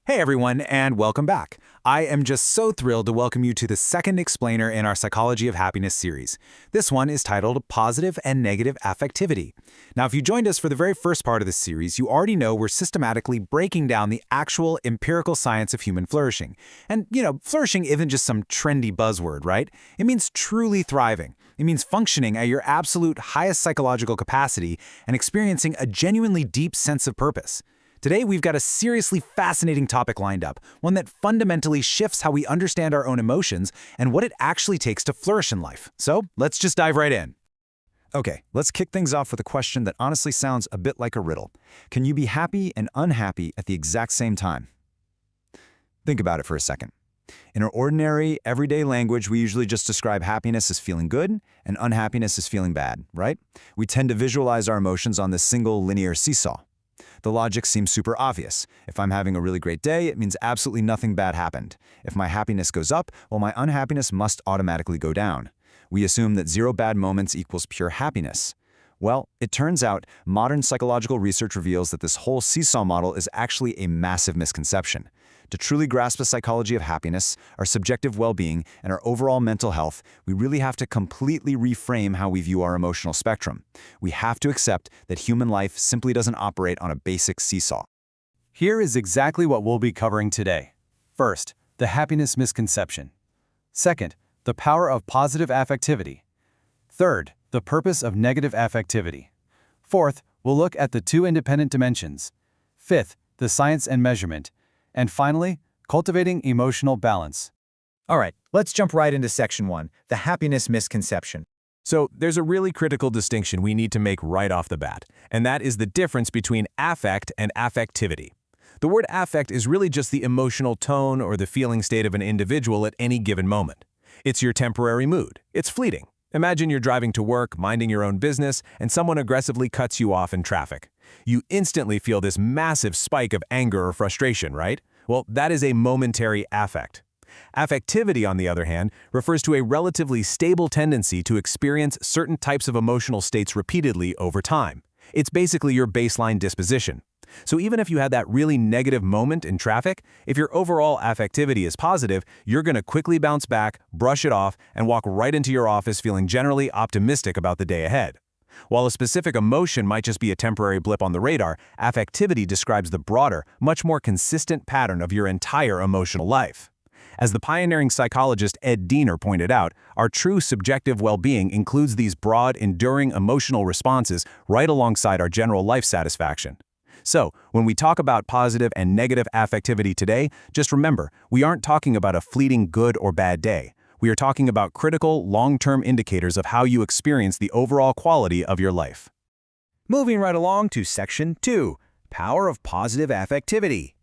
Hey everyone, and welcome back. I am just so thrilled to welcome you to the second explainer in our Psychology of Happiness series. This one is titled Positive and Negative Affectivity. Now, if you joined us for the very first part of this series, you already know we're systematically breaking down the actual empirical science of human flourishing. And, flourishing isn't just some trendy buzzword, right? It means truly thriving. It means functioning at your absolute highest psychological capacity and experiencing a genuinely deep sense of purpose. Today, we've got a seriously fascinating topic lined up, one that fundamentally shifts how we understand our own emotions and what it actually takes to flourish in life. So, let's just dive right in. Okay, let's kick things off with a question that honestly sounds a bit like a riddle. Can you be happy and unhappy at the exact same time? Think about it for a second. In our ordinary, everyday language, we usually just describe happiness as feeling good and unhappiness as feeling bad, right? We tend to visualize our emotions on this single linear seesaw. The logic seems super obvious. If I'm having a really great day, it means absolutely nothing bad happened. If my happiness goes up, well, my unhappiness must automatically go down. We assume that zero bad moments equals pure happiness. Well, it turns out modern psychological research reveals that this whole seesaw model is actually a massive misconception. To truly grasp the psychology of happiness, our subjective well-being, and our overall mental health, we really have to completely reframe how we view our emotional spectrum. We have to accept that human life simply doesn't operate on a basic seesaw. Here is exactly what we'll be covering today. First, the happiness misconception. Second, the power of positive affectivity. Third, the purpose of negative affectivity. Fourth, we'll look at the two independent dimensions. Fifth, the science and measurement. And finally, cultivating emotional balance. All right, let's jump right into Section 1, the happiness misconception. So there's a really critical distinction we need to make right off the bat, and that is the difference between affect and affectivity. The word affect is really just the emotional tone or the feeling state of an individual at any given moment. It's your temporary mood. It's fleeting. Imagine you're driving to work, minding your own business, and someone aggressively cuts you off in traffic. You instantly feel this massive spike of anger or frustration, right? Well, that is a momentary affect. Affectivity, on the other hand, refers to a relatively stable tendency to experience certain types of emotional states repeatedly over time. It's basically your baseline disposition. So even if you had that really negative moment in traffic, if your overall affectivity is positive, you're going to quickly bounce back, brush it off, and walk right into your office feeling generally optimistic about the day ahead. While a specific emotion might just be a temporary blip on the radar, affectivity describes the broader, much more consistent pattern of your entire emotional life. As the pioneering psychologist Ed Diener pointed out, our true subjective well-being includes these broad, enduring emotional responses right alongside our general life satisfaction. So, when we talk about positive and negative affectivity today, just remember, we aren't talking about a fleeting good or bad day. We are talking about critical, long-term indicators of how you experience the overall quality of your life. Moving right along to Section 2, power of positive affectivity.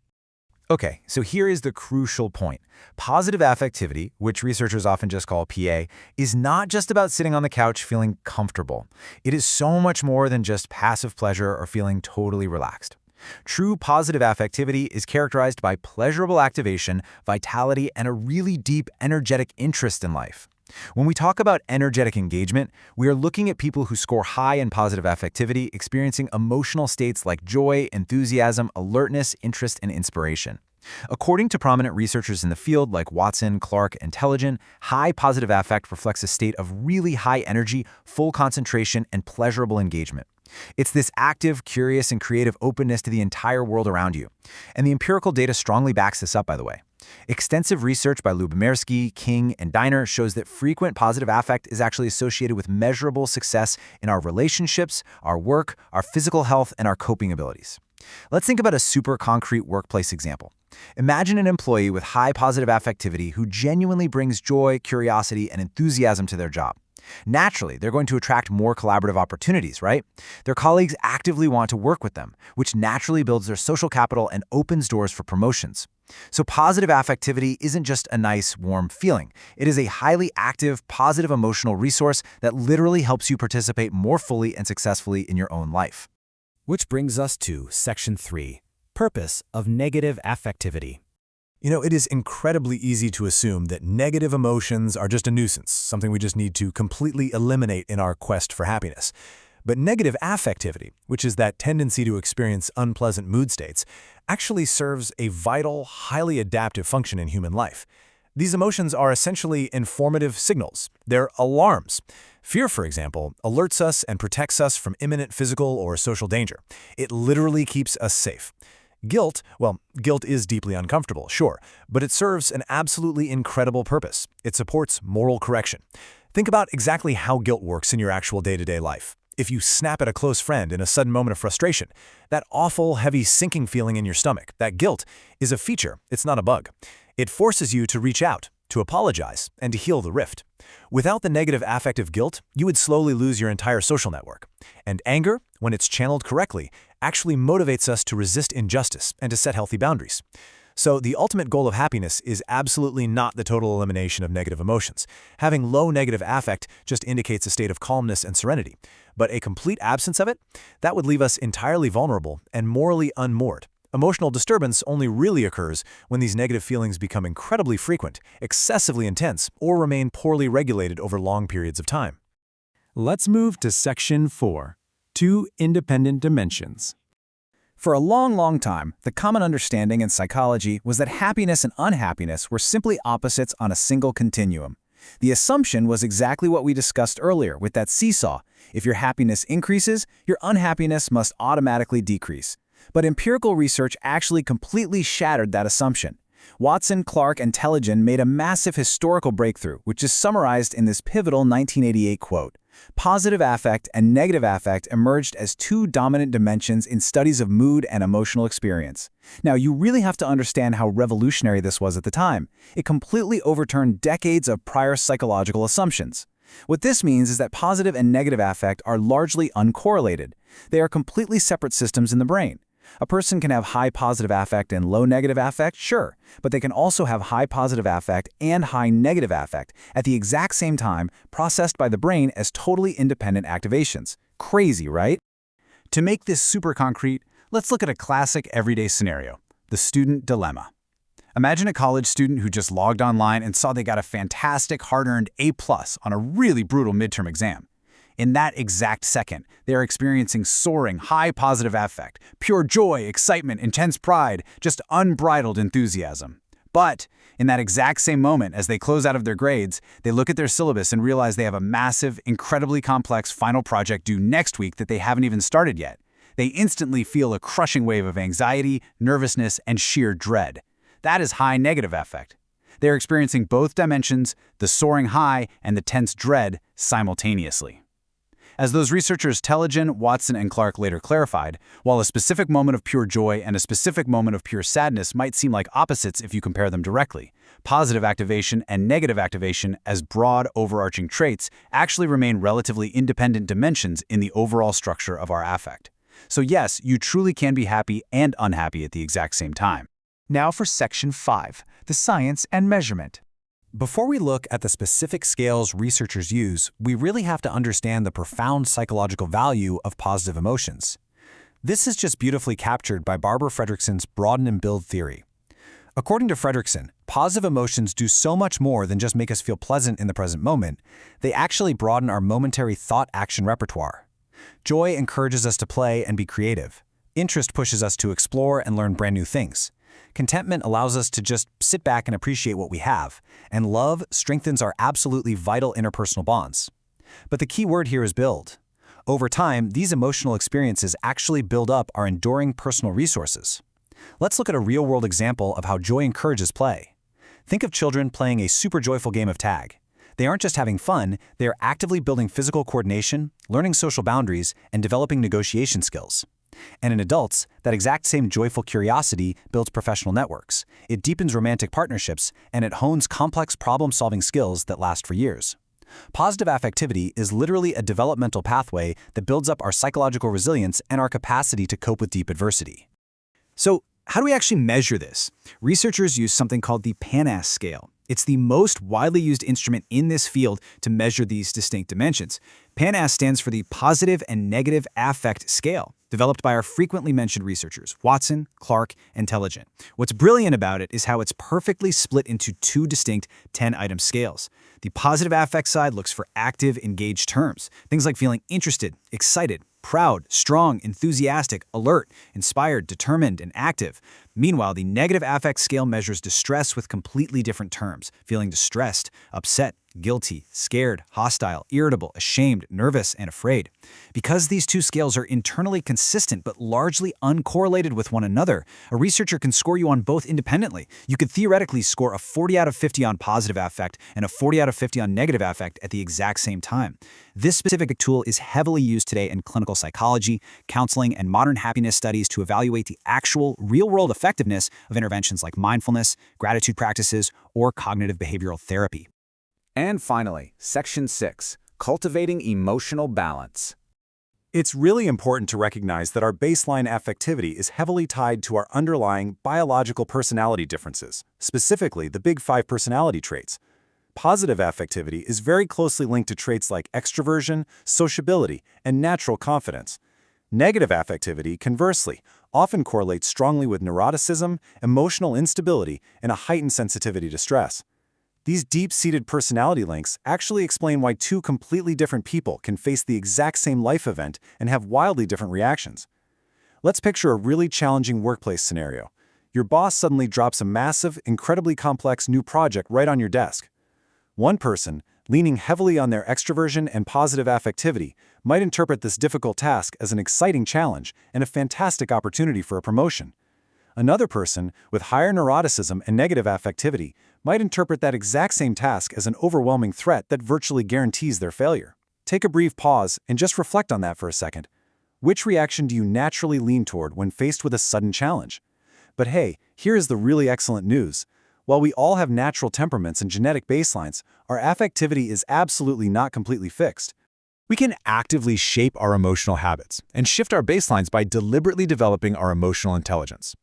Okay, so here is the crucial point. Positive affectivity, which researchers often just call PA, is not just about sitting on the couch feeling comfortable. It is so much more than just passive pleasure or feeling totally relaxed. True positive affectivity is characterized by pleasurable activation, vitality, and a really deep, energetic interest in life. When we talk about energetic engagement, we are looking at people who score high in positive affectivity, experiencing emotional states like joy, enthusiasm, alertness, interest, and inspiration. According to prominent researchers in the field like Watson, Clark, and Telligent, high positive affect reflects a state of really high energy, full concentration, and pleasurable engagement. It's this active, curious, and creative openness to the entire world around you. And the empirical data strongly backs this up, by the way. Extensive research by Lubomirsky, King, and Diener shows that frequent positive affect is actually associated with measurable success in our relationships, our work, our physical health, and our coping abilities. Let's think about a super concrete workplace example. Imagine an employee with high positive affectivity who genuinely brings joy, curiosity, and enthusiasm to their job. Naturally, they're going to attract more collaborative opportunities, right? Their colleagues actively want to work with them, which naturally builds their social capital and opens doors for promotions. So positive affectivity isn't just a nice, warm feeling. It is a highly active, positive emotional resource that literally helps you participate more fully and successfully in your own life. Which brings us to Section 3, purpose of negative affectivity. It is incredibly easy to assume that negative emotions are just a nuisance, something we just need to completely eliminate in our quest for happiness. But negative affectivity, which is that tendency to experience unpleasant mood states, actually serves a vital, highly adaptive function in human life. These emotions are essentially informative signals. They're alarms. Fear, for example, alerts us and protects us from imminent physical or social danger. It literally keeps us safe. Guilt, well, guilt is deeply uncomfortable, sure, but it serves an absolutely incredible purpose. It supports moral correction. Think about exactly how guilt works in your actual day-to-day life. If you snap at a close friend in a sudden moment of frustration, that awful, heavy, sinking feeling in your stomach, that guilt, is a feature, it's not a bug. It forces you to reach out, to apologize, and to heal the rift. Without the negative affective guilt, you would slowly lose your entire social network. And anger, when it's channeled correctly, actually motivates us to resist injustice and to set healthy boundaries. So the ultimate goal of happiness is absolutely not the total elimination of negative emotions. Having low negative affect just indicates a state of calmness and serenity. But a complete absence of it, that would leave us entirely vulnerable and morally unmoored. Emotional disturbance only really occurs when these negative feelings become incredibly frequent, excessively intense, or remain poorly regulated over long periods of time. Let's move to Section 4, 2 independent dimensions. For a long time, the common understanding in psychology was that happiness and unhappiness were simply opposites on a single continuum. The assumption was exactly what we discussed earlier with that seesaw. If your happiness increases, your unhappiness must automatically decrease. But empirical research actually completely shattered that assumption. Watson, Clark, and Telegen made a massive historical breakthrough, which is summarized in this pivotal 1988 quote. Positive affect and negative affect emerged as two dominant dimensions in studies of mood and emotional experience. Now, you really have to understand how revolutionary this was at the time. It completely overturned decades of prior psychological assumptions. What this means is that positive and negative affect are largely uncorrelated. They are completely separate systems in the brain. A person can have high positive affect and low negative affect, sure, but they can also have high positive affect and high negative affect at the exact same time, processed by the brain as totally independent activations. Crazy, right? To make this super concrete, let's look at a classic everyday scenario, the student dilemma. Imagine a college student who just logged online and saw they got a fantastic, hard-earned A+ on a really brutal midterm exam. In that exact second, they are experiencing soaring, high positive affect, pure joy, excitement, intense pride, just unbridled enthusiasm. But in that exact same moment, as they close out of their grades, they look at their syllabus and realize they have a massive, incredibly complex final project due next week that they haven't even started yet. They instantly feel a crushing wave of anxiety, nervousness, and sheer dread. That is high negative affect. They are experiencing both dimensions, the soaring high and the tense dread, simultaneously. As those researchers Telegen, Watson, and Clark later clarified, while a specific moment of pure joy and a specific moment of pure sadness might seem like opposites if you compare them directly, positive activation and negative activation as broad, overarching traits actually remain relatively independent dimensions in the overall structure of our affect. So yes, you truly can be happy and unhappy at the exact same time. Now for Section 5, the science and measurement. Before we look at the specific scales researchers use, we really have to understand the profound psychological value of positive emotions. This is just beautifully captured by Barbara Fredrickson's broaden and build theory. According to Fredrickson, positive emotions do so much more than just make us feel pleasant in the present moment. They actually broaden our momentary thought-action repertoire. Joy encourages us to play and be creative. Interest pushes us to explore and learn brand new things. Contentment allows us to just sit back and appreciate what we have, and love strengthens our absolutely vital interpersonal bonds. But the key word here is build. Over time, these emotional experiences actually build up our enduring personal resources. Let's look at a real-world example of how joy encourages play. Think of children playing a super joyful game of tag. They aren't just having fun, they are actively building physical coordination, learning social boundaries, and developing negotiation skills. And in adults, that exact same joyful curiosity builds professional networks. It deepens romantic partnerships, and it hones complex problem-solving skills that last for years. Positive affectivity is literally a developmental pathway that builds up our psychological resilience and our capacity to cope with deep adversity. So, how do we actually measure this? Researchers use something called the PANAS scale. It's the most widely used instrument in this field to measure these distinct dimensions. PANAS stands for the Positive and Negative Affect Scale, developed by our frequently mentioned researchers, Watson, Clark, and Telligent. What's brilliant about it is how it's perfectly split into two distinct 10-item scales. The positive affect side looks for active, engaged terms, things like feeling interested, excited, proud, strong, enthusiastic, alert, inspired, determined, and active. Meanwhile, the negative affect scale measures distress with completely different terms, feeling distressed, upset, guilty, scared, hostile, irritable, ashamed, nervous, and afraid. Because these two scales are internally consistent but largely uncorrelated with one another, a researcher can score you on both independently. You could theoretically score a 40 out of 50 on positive affect and a 40 out of 50 on negative affect at the exact same time. This specific tool is heavily used today in clinical psychology, counseling, and modern happiness studies to evaluate the actual real-world effectiveness of interventions like mindfulness, gratitude practices, or cognitive behavioral therapy. And finally, Section 6, Cultivating Emotional Balance. It's really important to recognize that our baseline affectivity is heavily tied to our underlying biological personality differences, specifically the Big Five personality traits. Positive affectivity is very closely linked to traits like extroversion, sociability, and natural confidence. Negative affectivity, conversely, often correlates strongly with neuroticism, emotional instability, and a heightened sensitivity to stress. These deep-seated personality links actually explain why two completely different people can face the exact same life event and have wildly different reactions. Let's picture a really challenging workplace scenario. Your boss suddenly drops a massive, incredibly complex new project right on your desk. One person, leaning heavily on their extroversion and positive affectivity, might interpret this difficult task as an exciting challenge and a fantastic opportunity for a promotion. Another person, with higher neuroticism and negative affectivity, might interpret that exact same task as an overwhelming threat that virtually guarantees their failure. Take a brief pause and just reflect on that for a second. Which reaction do you naturally lean toward when faced with a sudden challenge? But hey, here is the really excellent news. While we all have natural temperaments and genetic baselines, our affectivity is absolutely not completely fixed. We can actively shape our emotional habits and shift our baselines by deliberately developing our emotional intelligence.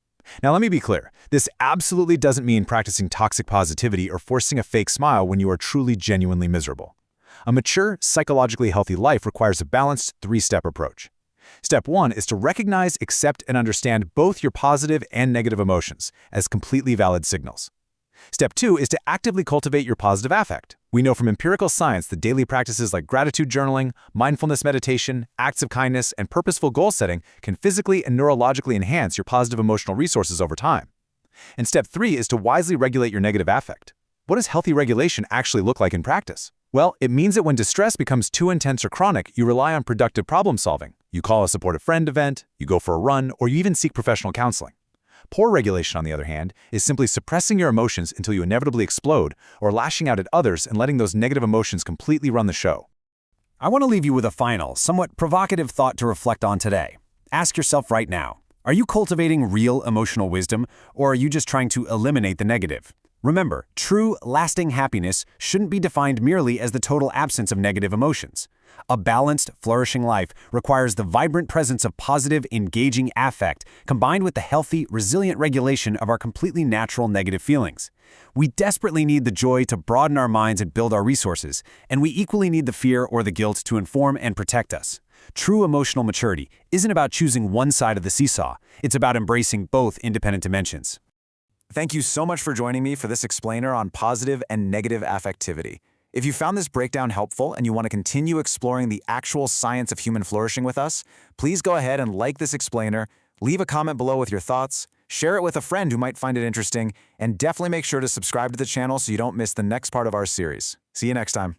Now, let me be clear. This absolutely doesn't mean practicing toxic positivity or forcing a fake smile when you are truly genuinely miserable. A mature, psychologically healthy life requires a balanced three-step approach. Step 1 is to recognize, accept, and understand both your positive and negative emotions as completely valid signals. Step 2 is to actively cultivate your positive affect. We know from empirical science that daily practices like gratitude journaling, mindfulness meditation, acts of kindness, and purposeful goal setting can physically and neurologically enhance your positive emotional resources over time. And Step 3 is to wisely regulate your negative affect. What does healthy regulation actually look like in practice? Well, it means that when distress becomes too intense or chronic, you rely on productive problem solving. You call a supportive friend event, you go for a run, or you even seek professional counseling. Poor regulation, on the other hand, is simply suppressing your emotions until you inevitably explode or lashing out at others and letting those negative emotions completely run the show. I want to leave you with a final, somewhat provocative thought to reflect on today. Ask yourself right now, are you cultivating real emotional wisdom, or are you just trying to eliminate the negative? Remember, true, lasting happiness shouldn't be defined merely as the total absence of negative emotions. A balanced, flourishing life requires the vibrant presence of positive, engaging affect, combined with the healthy, resilient regulation of our completely natural negative feelings. We desperately need the joy to broaden our minds and build our resources, and we equally need the fear or the guilt to inform and protect us. True emotional maturity isn't about choosing one side of the seesaw. It's about embracing both independent dimensions. Thank you so much for joining me for this explainer on positive and negative affectivity. If you found this breakdown helpful and you want to continue exploring the actual science of human flourishing with us, please go ahead and like this explainer, leave a comment below with your thoughts, share it with a friend who might find it interesting, and definitely make sure to subscribe to the channel so you don't miss the next part of our series. See you next time.